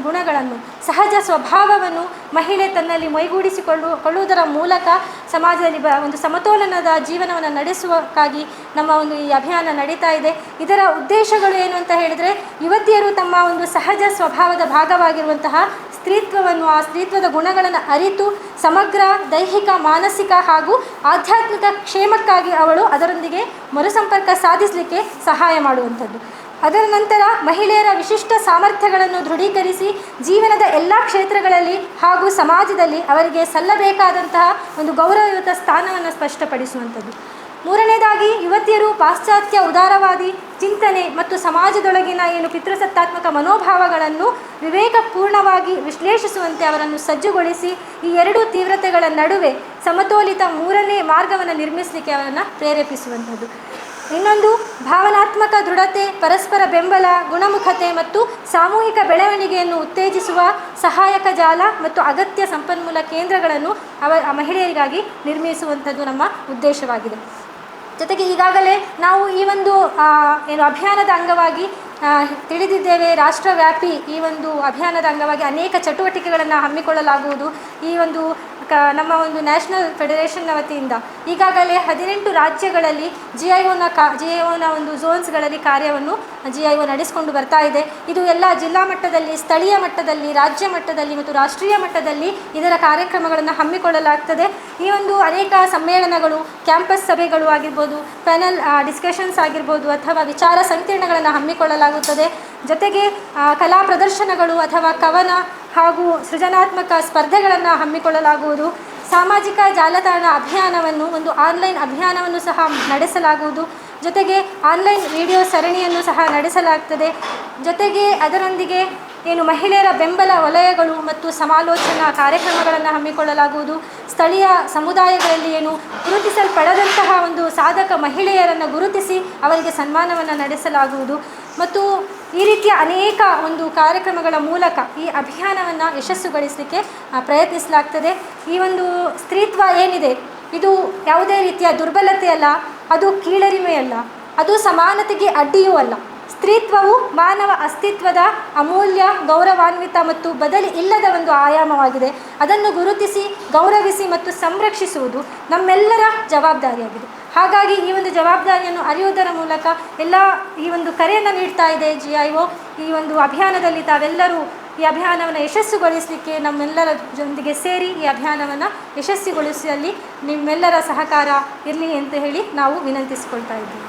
ಗುಣಗಳನ್ನು ಸಹಜ ಸ್ವಭಾವವನ್ನು ಮಹಿಳೆ ತನ್ನಲ್ಲಿ ಮೈಗೂಡಿಸಿಕೊಳ್ಳುವುದರ ಮೂಲಕ ಸಮಾಜದಲ್ಲಿ ಒಂದು ಸಮತೋಲನದ ಜೀವನವನ್ನು ನಡೆಸುವಕ್ಕಾಗಿ ನಮ್ಮ ಒಂದು ಈ ಅಭಿಯಾನ ನಡೀತಾ ಇದೆ. ಇದರ ಉದ್ದೇಶಗಳು ಏನು ಅಂತ ಹೇಳಿದರೆ ಯುವತಿಯರು ತಮ್ಮ ಒಂದು ಸಹಜ ಸ್ವಭಾವದ ಭಾಗವಾಗಿರುವಂತಹ ಸ್ತ್ರೀತ್ವವನ್ನು, ಆ ಸ್ತ್ರೀತ್ವದ ಗುಣಗಳನ್ನು ಅರಿತು ಸಮಗ್ರ ದೈಹಿಕ, ಮಾನಸಿಕ ಹಾಗೂ ಆಧ್ಯಾತ್ಮಿಕ ಕ್ಷೇಮಕ್ಕಾಗಿ ಅವಳು ಅದರೊಂದಿಗೆ ಮರುಸಂಪರ್ಕ ಸಾಧಿಸಲಿಕ್ಕೆ ಸಹಾಯ ಮಾಡುವಂಥದ್ದು. ಅದರ ನಂತರ ಮಹಿಳೆಯರ ವಿಶಿಷ್ಟ ಸಾಮರ್ಥ್ಯಗಳನ್ನು ದೃಢೀಕರಿಸಿ ಜೀವನದ ಎಲ್ಲ ಕ್ಷೇತ್ರಗಳಲ್ಲಿ ಹಾಗೂ ಸಮಾಜದಲ್ಲಿ ಅವರಿಗೆ ಸಲ್ಲಬೇಕಾದಂತಹ ಒಂದು ಗೌರವಯುತ ಸ್ಥಾನವನ್ನು ಸ್ಪಷ್ಟಪಡಿಸುವಂಥದ್ದು. ಮೂರನೇದಾಗಿ ಯುವತಿಯರು ಪಾಶ್ಚಾತ್ಯ ಉದಾರವಾದಿ ಚಿಂತನೆ ಮತ್ತು ಸಮಾಜದೊಳಗಿನ ಏನು ಪಿತೃಸತ್ತಾತ್ಮಕ ಮನೋಭಾವಗಳನ್ನು ವಿವೇಕಪೂರ್ಣವಾಗಿ ವಿಶ್ಲೇಷಿಸುವಂತೆ ಅವರನ್ನು ಸಜ್ಜುಗೊಳಿಸಿ ಈ ಎರಡೂ ತೀವ್ರತೆಗಳ ನಡುವೆ ಸಮತೋಲಿತ ಮೂರನೇ ಮಾರ್ಗವನ್ನು ನಿರ್ಮಿಸಲಿಕ್ಕೆ ಅವರನ್ನು ಪ್ರೇರೇಪಿಸುವಂಥದ್ದು. ಇನ್ನೊಂದು ಭಾವನಾತ್ಮಕ ದೃಢತೆ, ಪರಸ್ಪರ ಬೆಂಬಲ, ಗುಣಮುಖತೆ ಮತ್ತು ಸಾಮೂಹಿಕ ಬೆಳವಣಿಗೆಯನ್ನು ಉತ್ತೇಜಿಸುವ ಸಹಾಯಕ ಜಾಲ ಮತ್ತು ಅಗತ್ಯ ಸಂಪನ್ಮೂಲ ಕೇಂದ್ರಗಳನ್ನು ಮಹಿಳೆಯರಿಗಾಗಿ ನಿರ್ಮಿಸುವಂಥದ್ದು ನಮ್ಮ ಉದ್ದೇಶವಾಗಿದೆ. ಜೊತೆಗೆ ಈಗಾಗಲೇ ನಾವು ಈ ಒಂದು ಏನು ಅಭಿಯಾನದ ಅಂಗವಾಗಿ ತಿಳಿದಿದ್ದೇವೆ, ರಾಷ್ಟ್ರವ್ಯಾಪಿ ಈ ಒಂದು ಅಭಿಯಾನದ ಅಂಗವಾಗಿ ಅನೇಕ ಚಟುವಟಿಕೆಗಳನ್ನು ಹಮ್ಮಿಕೊಳ್ಳಲಾಗುವುದು. ಈ ಒಂದು ನಮ್ಮ ಒಂದು ನ್ಯಾಷನಲ್ ಫೆಡರೇಷನ್ನ ವತಿಯಿಂದ ಈಗಾಗಲೇ 18 ರಾಜ್ಯಗಳಲ್ಲಿ GIOನ ಒಂದು ಝೋನ್ಸ್ಗಳಲ್ಲಿ ಕಾರ್ಯವನ್ನು GIO ನಡೆಸಿಕೊಂಡು ಬರ್ತಾ ಇದೆ. ಇದು ಎಲ್ಲ ಜಿಲ್ಲಾ ಮಟ್ಟದಲ್ಲಿ, ಸ್ಥಳೀಯ ಮಟ್ಟದಲ್ಲಿ, ರಾಜ್ಯ ಮಟ್ಟದಲ್ಲಿ ಮತ್ತು ರಾಷ್ಟ್ರೀಯ ಮಟ್ಟದಲ್ಲಿ ಇದರ ಕಾರ್ಯಕ್ರಮಗಳನ್ನು ಹಮ್ಮಿಕೊಳ್ಳಲಾಗ್ತದೆ. ಈ ಒಂದು ಅನೇಕ ಸಮ್ಮೇಳನಗಳು, ಕ್ಯಾಂಪಸ್ ಸಭೆಗಳು ಆಗಿರ್ಬೋದು, ಪ್ಯಾನಲ್ ಡಿಸ್ಕಷನ್ಸ್ ಆಗಿರ್ಬೋದು ಅಥವಾ ವಿಚಾರ ಸಂಕಿರಣಗಳನ್ನು ಹಮ್ಮಿಕೊಳ್ಳಲಾಗುತ್ತದೆ. ಜೊತೆಗೆ ಕಲಾ ಪ್ರದರ್ಶನಗಳು ಅಥವಾ ಕವನ ಹಾಗೂ ಸೃಜನಾತ್ಮಕ ಸ್ಪರ್ಧೆಗಳನ್ನು ಹಮ್ಮಿಕೊಳ್ಳಲಾಗುವುದು. ಸಾಮಾಜಿಕ ಜಾಲತಾಣ ಅಭಿಯಾನವನ್ನು, ಒಂದು ಆನ್ಲೈನ್ ಅಭಿಯಾನವನ್ನು ಸಹ ನಡೆಸಲಾಗುವುದು. ಜೊತೆಗೆ ಆನ್ಲೈನ್ ವಿಡಿಯೋ ಸರಣಿಯನ್ನು ಸಹ ನಡೆಸಲಾಗ್ತದೆ. ಜೊತೆಗೆ ಅದರೊಂದಿಗೆ ಏನು ಮಹಿಳೆಯರ ಬೆಂಬಲ ವಲಯಗಳು ಮತ್ತು ಸಮಾಲೋಚನಾ ಕಾರ್ಯಕ್ರಮಗಳನ್ನು ಹಮ್ಮಿಕೊಳ್ಳಲಾಗುವುದು. ಸ್ಥಳೀಯ ಸಮುದಾಯಗಳಲ್ಲಿ ಏನು ಗುರುತಿಸಲ್ಪಡದಂತಹ ಒಂದು ಸಾಧಕ ಮಹಿಳೆಯರನ್ನು ಗುರುತಿಸಿ ಅವರಿಗೆ ಸನ್ಮಾನವನ್ನು ನಡೆಸಲಾಗುವುದು. ಮತ್ತು ಈ ರೀತಿಯ ಅನೇಕ ಒಂದು ಕಾರ್ಯಕ್ರಮಗಳ ಮೂಲಕ ಈ ಅಭಿಯಾನವನ್ನು ಯಶಸ್ಸುಗೊಳಿಸಲಿಕ್ಕೆ ಪ್ರಯತ್ನಿಸಲಾಗ್ತದೆ. ಈ ಒಂದು ಸ್ತ್ರೀತ್ವ ಏನಿದೆ ಇದು ಯಾವುದೇ ರೀತಿಯ ದುರ್ಬಲತೆಯಲ್ಲ, ಅದು ಕೀಳರಿಮೆಯಲ್ಲ, ಅದು ಸಮಾನತೆಗೆ ಅಡ್ಡಿಯೂ ಅಲ್ಲ. ಸ್ತ್ರೀತ್ವವು ಮಾನವ ಅಸ್ತಿತ್ವದ ಅಮೂಲ್ಯ, ಗೌರವಾನ್ವಿತ ಮತ್ತು ಬದಲಿ ಇಲ್ಲದ ಒಂದು ಆಯಾಮವಾಗಿದೆ. ಅದನ್ನು ಗುರುತಿಸಿ, ಗೌರವಿಸಿ ಮತ್ತು ಸಂರಕ್ಷಿಸುವುದು ನಮ್ಮೆಲ್ಲರ ಜವಾಬ್ದಾರಿಯಾಗಿದೆ. ಹಾಗಾಗಿ ಈ ಒಂದು ಜವಾಬ್ದಾರಿಯನ್ನು ಅರಿಯುವುದರ ಮೂಲಕ ಎಲ್ಲ ಈ ಒಂದು ಕರೆಯನ್ನು ನೀಡ್ತಾ ಇದೆ GIO. ಈ ಒಂದು ಅಭಿಯಾನದಲ್ಲಿ ತಾವೆಲ್ಲರೂ ಈ ಅಭಿಯಾನವನ್ನು ಯಶಸ್ಸುಗೊಳಿಸಲಿಕ್ಕೆ ನಮ್ಮೆಲ್ಲರ ಜೊತೆಗೆ ಸೇರಿ ಈ ಅಭಿಯಾನವನ್ನು ಯಶಸ್ವಿಗೊಳಿಸುವಲ್ಲಿ ನಿಮ್ಮೆಲ್ಲರ ಸಹಕಾರ ಇರಲಿ ಅಂತ ಹೇಳಿ ನಾವು ವಿನಂತಿಸಿಕೊಳ್ತಾ ಇದ್ದೀವಿ.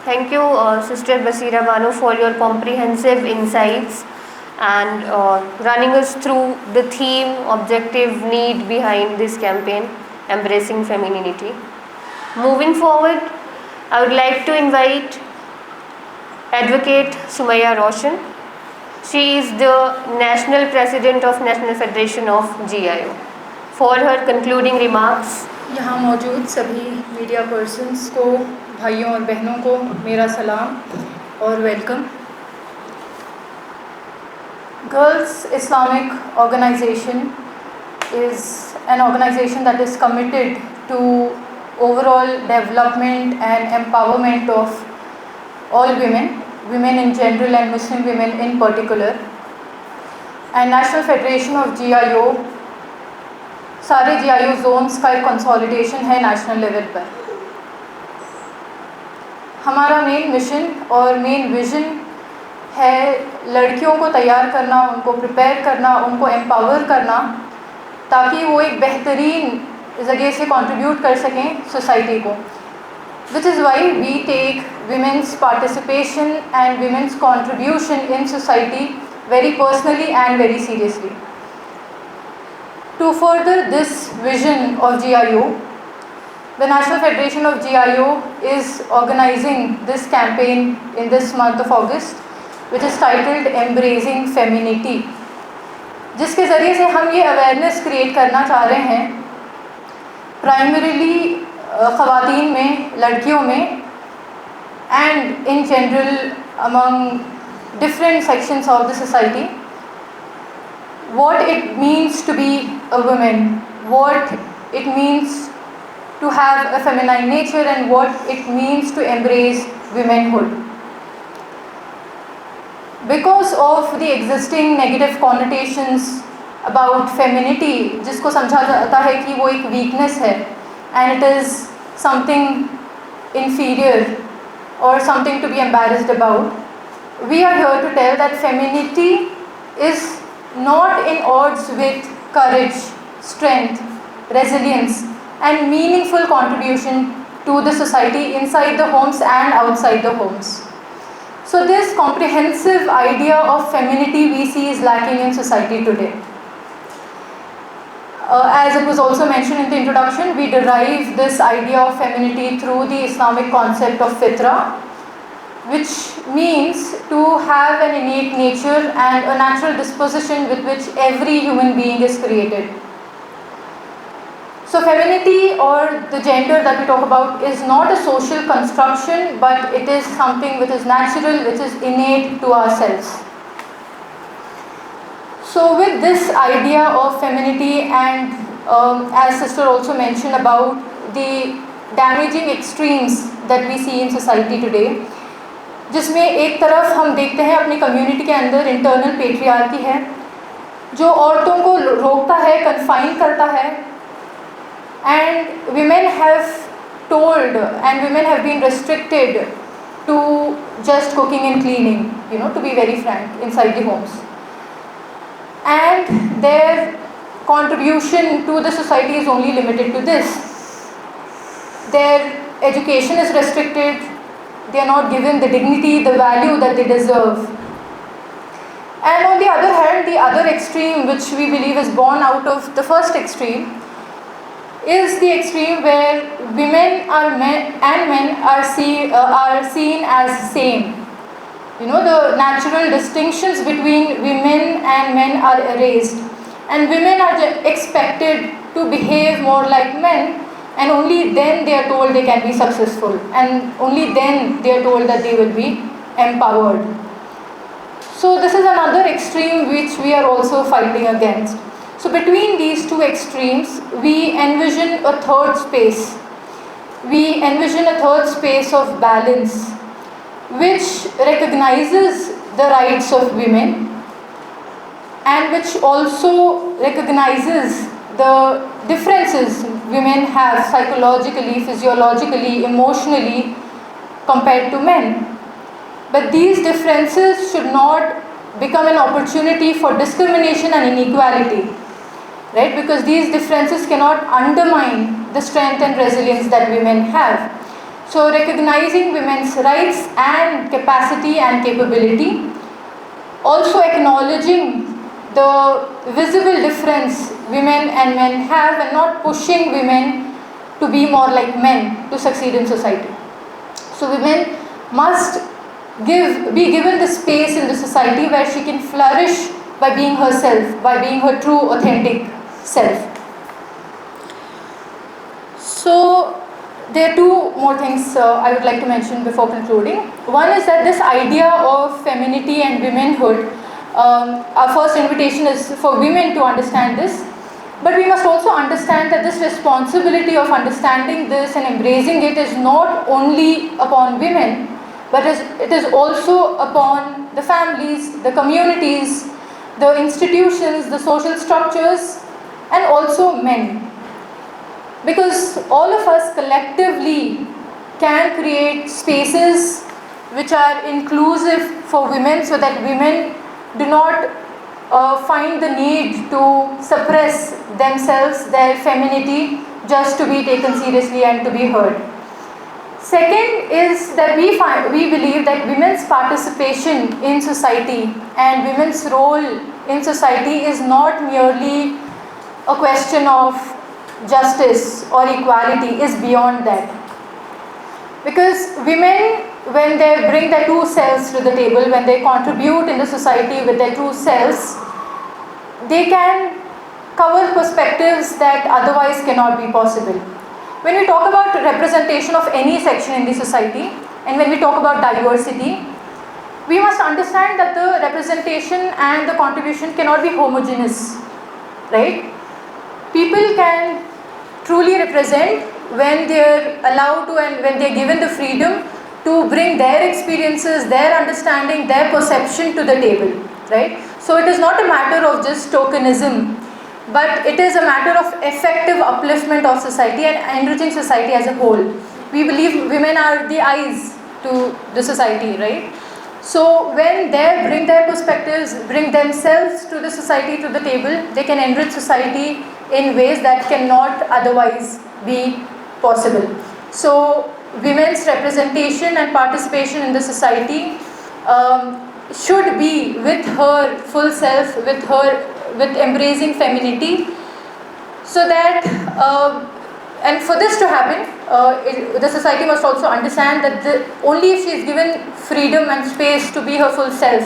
Thank you, Sister Basira Banu, for your comprehensive insights and running us through the theme, objective, need behind this campaign, Embracing Femininity. Moving forward, I would like to invite Advocate Sumaya Roshan. She is the National President of National Federation of GIO. For her concluding remarks, यहाँ मौजूद सभी media persons को, भाइयों और बहनों को मेरा सलाम और welcome. Girls Islamic organisation is an organization that is committed to overall development and empowerment of all women in general and Muslim women in particular. And National Federation of GIO सारे GIO Jones का एक consolidation है national level पर. हमारा main mission और main vision है लड़कियों को तैयार करना, उनको प्रिपेयर करना, उनको एम्पावर करना, ताकि वो एक बेहतरीन जगह से कंट्रीब्यूट कर सकें सोसाइटी को. Which is why we take women's participation and women's contribution in society very personally and very seriously. To further this vision of GIO, the National Federation of GIO is organizing this campaign in this month of August, which is titled Embracing Femininity, जिसके ज़रिए से हम ये awareness create करना चाह रहे हैं primarily ख़वातीन में, लड़कियों में, and in general among different sections of the society, what it means to be a woman, what it means to have a feminine nature, and what it means to embrace womanhood. Because of the existing negative connotations about femininity, जिसको समझा जाता है कि वो एक weakness है and it is something inferior or something to be embarrassed about, we are here to tell that femininity is not in odds with courage, strength, resilience and meaningful contribution to the society inside the homes and outside the homes. So this comprehensive idea of femininity we see is lacking in society today. As it was also mentioned in the introduction, we derive this idea of femininity through the Islamic concept of fitra, which means to have an innate nature and a natural disposition with which every human being is created. So femininity, or the gender that we talk about, is not a social construction, but it is something which is natural, which is innate to ourselves. So with this idea of femininity, and as sister also mentioned about the damaging extremes that we see in society today, जिसमें एक तरफ हम देखते हैं अपनी community के अंदर internal patriarchy है जो औरतों को रोकता है, कन्फाइन करता है, and women have told and women have been restricted to just cooking and cleaning, to be very frank, inside the homes, and their contribution to the society is only limited to this. Their education is restricted. They are not given the dignity, the value that they deserve. And on the other hand, the other extreme, which we believe is born out of the first extreme, is the extreme where women and men are seen as same. The natural distinctions between women and men are erased, and women are expected to behave more like men, and only then they are told they can be successful, and only then they are told that they will be empowered. So this is another extreme which we are also fighting against. So between these two extremes, we envision a third space. We envision a third space of balance, which recognizes the rights of women and which also recognizes the differences women have psychologically, physiologically, emotionally compared to men. But these differences should not become an opportunity for discrimination and inequality, right? Because these differences cannot undermine the strength and resilience that women have. So recognizing women's rights and capacity and capability, also acknowledging the visible difference women and men have and not pushing women to be more like men to succeed in society. So women must be given the space in the society where she can flourish by being herself, by being her true authentic self. So there are two more things I would like to mention before concluding. One is that this idea of femininity and womanhood, our first invitation is for women to understand this, but we must also understand that this responsibility of understanding this and embracing it is not only upon women, but it is also upon the families, the communities, the institutions, the social structures, and also men. Because all of us collectively can create spaces which are inclusive for women so that women do not find the need to suppress themselves, their femininity, just to be taken seriously and to be heard. Second is that we believe that women's participation in society and women's role in society is not merely a question of justice or equality, is beyond that. Because women, when they bring their true selves to the table, when they contribute in the society with their true selves, they can cover perspectives that otherwise cannot be possible. When we talk about representation of any section in the society, and when we talk about diversity, we must understand that the representation and the contribution cannot be homogeneous, right? People can truly represent when they are allowed to and when they are given the freedom to bring their experiences, their understanding, their perception to the table, right? So it is not a matter of just tokenism, but it is a matter of effective upliftment of society and enriching society as a whole. We believe women are the eyes to the society, right? So when they bring their perspectives, bring themselves to the society, to the table, they can enrich society in ways that cannot otherwise be possible. So women's representation and participation in the society should be with her full self, with embracing femininity, so that and for this to happen, the society must also understand that only if she is given freedom and space to be her full self,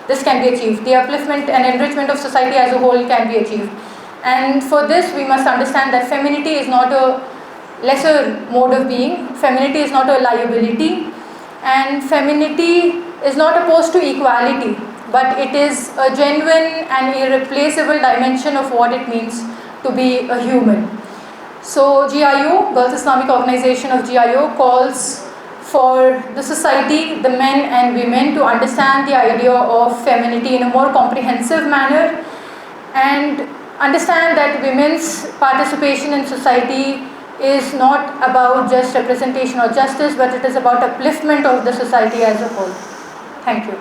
this can be achieved. The upliftment and enrichment of society as a whole can be achieved. And for this, we must understand that femininity is not a lesser mode of being. Femininity is not a liability, and femininity is not opposed to equality, but it is a genuine and irreplaceable dimension of what it means to be a human. So GIO, Girls Islamic Organization of GIO, calls for the society, the men and women, to understand the idea of femininity in a more comprehensive manner and understand that women's participation in society is not about just representation or justice, but it is about upliftment of the society as a whole. Thank you.